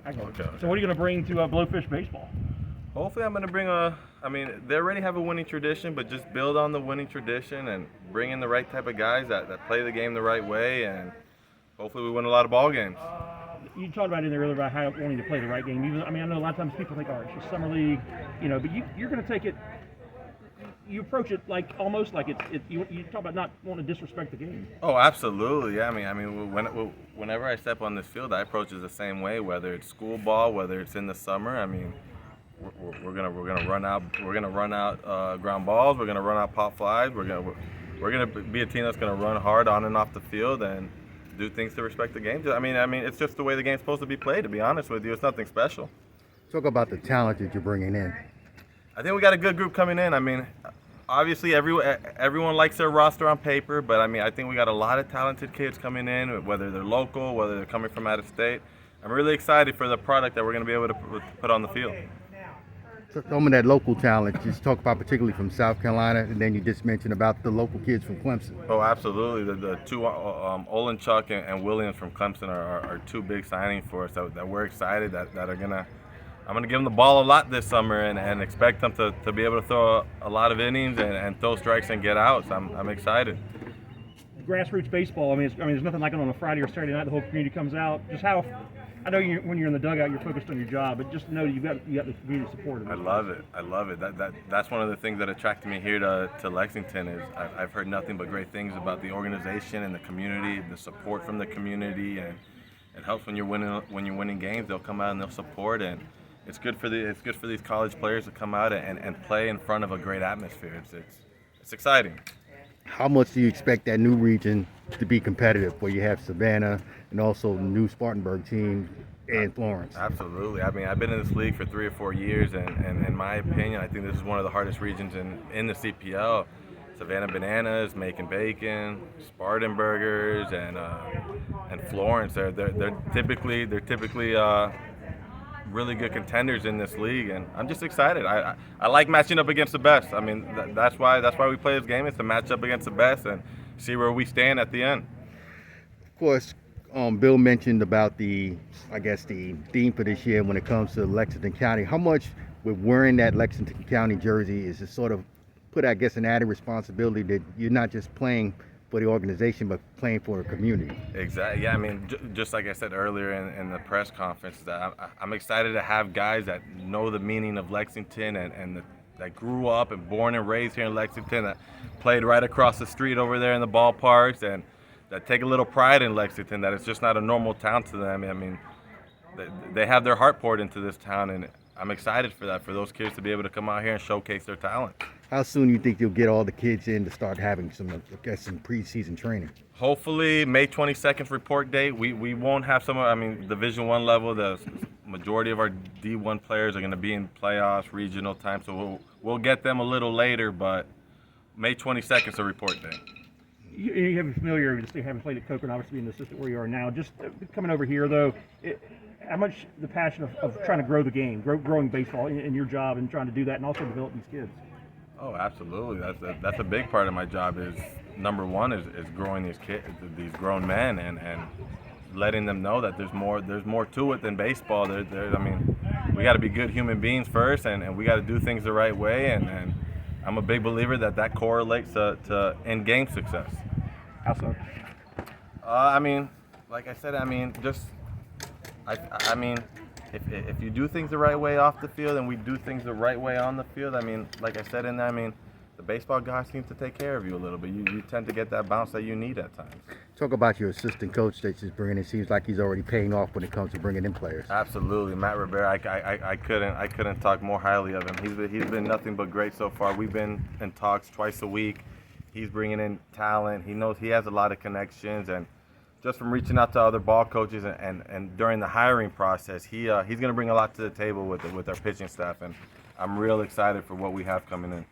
I got Okay. it. So what are you going to bring to Blowfish baseball? Hopefully, I'm going to bring they already have a winning tradition, but just build on the winning tradition and bring in the right type of guys that play the game the right way, and hopefully we win a lot of ball games. You talked about it earlier about how wanting to play the right game. Even, I mean, I know a lot of times people think, oh, it's just summer league, but you're going to take it. You approach it like almost like you talk about not wanting to disrespect the game. Oh, absolutely. Yeah, whenever I step on this field, I approach it the same way. Whether it's school ball, whether it's in the summer. I mean, we're gonna run out ground balls. We're gonna run out pop flies. We're gonna be a team that's gonna run hard on and off the field and do things to respect the game. I mean, it's just the way the game's supposed to be played. To be honest with you, it's nothing special. Talk about the talent that you're bringing in. I think we got a good group coming in. I mean, obviously everyone likes their roster on paper, but I think we got a lot of talented kids coming in, whether they're local, whether they're coming from out of state. I'm really excited for the product that we're going to be able to put on the field. So some of that local talent, just talk about particularly from South Carolina, and then you just mentioned about the local kids from Clemson. Oh, absolutely. The two, Olenchuk and Williams from Clemson are two big signings for us that we're excited that are going to. I'm going to give them the ball a lot this summer and expect them to be able to throw a lot of innings and throw strikes and get outs. I'm excited. Grassroots baseball. I mean, there's nothing like it on a Friday or Saturday night. The whole community comes out. Just how I know when you're in the dugout, you're focused on your job, but just know you got the community support. I love it. That's one of the things that attracted me here to Lexington is I've heard nothing but great things about the organization and the community, the support from the community, and it helps when you're winning games. They'll come out and they'll support, and it's good for these college players to come out and play in front of a great atmosphere. It's exciting. How much do you expect that new region to be competitive, where you have Savannah and also the new Spartanburg team and Florence? Absolutely. I mean, I've been in this league for 3 or 4 years, and in my opinion, I think this is one of the hardest regions in the CPL. Savannah Bananas, Macon Bacon, Spartanburgers, and Florence. They're typically really good contenders in this league, and I'm just excited. I like matching up against the best. I mean, that's why we play this game, is to match up against the best and see where we stand at the end. Of course, Bill mentioned about the theme for this year when it comes to Lexington County. How much with wearing that Lexington County jersey is it sort of put, an added responsibility that you're not just playing for the organization, but playing for the community? Exactly. Yeah, I mean, just like I said earlier in the press conference, that I'm excited to have guys that know the meaning of Lexington and that grew up and born and raised here in Lexington, that played right across the street over there in the ballparks, and that take a little pride in Lexington, that it's just not a normal town to them. I mean, they have their heart poured into this town, and I'm excited for that, for those kids to be able to come out here and showcase their talent. How soon do you think you'll get all the kids in to start having some preseason training? Hopefully May 22nd report date. We won't have Division I level. The majority of our D1 players are going to be in playoffs, regional time, so we'll get them a little later, but May 22nd is a report date. You have a familiarity, just having played at Coker and obviously being the assistant where you are now. Just coming over here, though, how much the passion of trying to grow the game, growing baseball in your job and trying to do that and also develop these kids? Oh, absolutely. That's a big part of my job. Is number one is growing these kids, these grown men, and letting them know that there's more to it than baseball. We got to be good human beings first, and we got to do things the right way. And I'm a big believer that correlates to in-game success. How so? Like I said, if you do things the right way off the field and we do things the right way on the field, like I said the baseball guys seem to take care of you a little bit. You tend to get that bounce that you need at times. Talk about your assistant coach that you're bringing in. Seems like he's already paying off when it comes to bringing in players. Absolutely, Matt Rivera. I couldn't talk more highly of him. He's been nothing but great so far. We've been in talks twice a week. He's bringing in talent. He knows he has a lot of connections, and just from reaching out to other ball coaches and during the hiring process, he's going to bring a lot to the table with our pitching staff, and I'm real excited for what we have coming in.